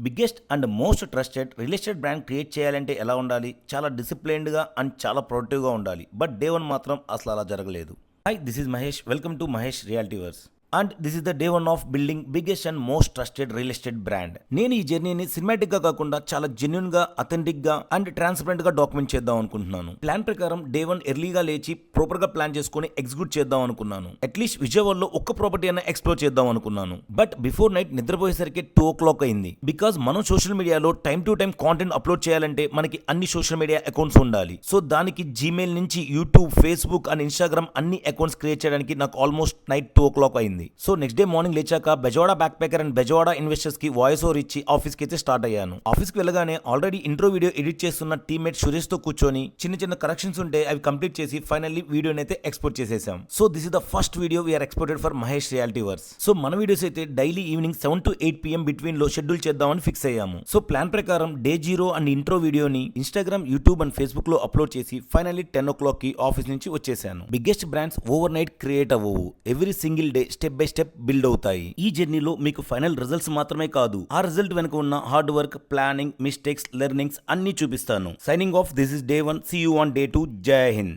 Biggest and most trusted real estate brand create చేయాలంటే ఎలా ఉండాలి? చాలా డిసిప్లైన్డ్గా అండ్ చాలా ప్రొడక్టివ్గా ఉండాలి. బట్ డే వన్ మాత్రం అసలు అలా జరగలేదు. Hi, this is Mahesh. Welcome to Mahesh Realityverse. And this is the day one of building biggest and most trusted real estate brand. నేను ఈ జర్నీని సినిమాటిక్ గా కాకుండా చాలా జెన్యున్ గా, అథెంటిక్ గా అండ్ ట్రాన్స్పరెంట్ గా డాక్యుమెంట్ చేద్దాం అనుకుంటున్నాను. ప్లాన్ ప్రకారం డే వన్ ఎర్లీగా లేచి ప్రాపర్ గా ప్లాన్ చేసుకుని ఎగ్జిక్యూట్ చేద్దాం అనుకున్నాను. అట్లీస్ట్ విజయవాడలో ఒక్క ప్రాపర్టీ అయినా ఎక్స్ప్లోర్ చేద్దాం అనుకున్నాను. బట్ బిఫోర్ నైట్ నిద్రపోయేసరికి 2 o'clock అయింది. బికాస్ మనం సోషల్ మీడియాలో time to time content upload చేయాలంటే మనకి అన్ని సోషల్ మీడియా అకౌంట్స్ ఉండాలి. సో దానికి జీమెయిల్ నుంచి యూట్యూబ్, ఫేస్బుక్ అండ్ ఇన్స్టాగ్రామ్ అన్ని అకౌంట్స్ క్రియేట్ చేయడానికి నాకు ఆల్మోస్ట్ నైట్ 2 o'clock అయింది. సో నెక్స్ట్ డే మార్నింగ్ లేచాక Bezawada back packer and Bezawada investors కి వాయిస్ ఓవర్ ఇచ్చి ఆఫీస్ కి అయితే స్టార్ట్ అయ్యాను. ఆఫీస్ కి వెళ్ళగానే ఆల్రెడీ ఇంట్రో వీడియో ఎడిట్ చేస్తున్న టీమ్మేట్ సురేష్ తో కూర్చొని చిన్న చిన్న కరెక్షన్స్ ఉంటే అవి కంప్లీట్ చేసి ఫైనల్లీ వీడియోని అయితే ఎక్స్పోర్ట్ చేసేసాం. So this is the first video we are exported for Mahesh Realityverse. So మన వీడియోస్ అయితే daily evening 7 to 8 PM between లో షెడ్యూల్ చేద్దామని ఫిక్స్ అయ్యాము. సో ప్లాన్ ప్రకారం డే 0 అండ్ ఇంట్రో వీడియోని ఇన్స్టాగ్రామ్, యూట్యూబ్ అండ్ ఫేస్బుక్ లో అప్లోడ్ చేసి ఫైనల్లీ 10 o'clock కి ఆఫీస్ నుంచి వచ్చేసాను. Biggest brands overnight create అవ్వవు. Every single day step by step build అవుతాయి. ఈ జర్నీలో మీకు ఫైనల్ రిజల్ట్స్ మాత్రమే కాదు, ఆ రిజల్ట్ వెనుక ఉన్న hard work, planning, mistakes, learnings అన్ని చూపిస్తాను. Signing off, this is day 1. See you on day 2. Jai Hind.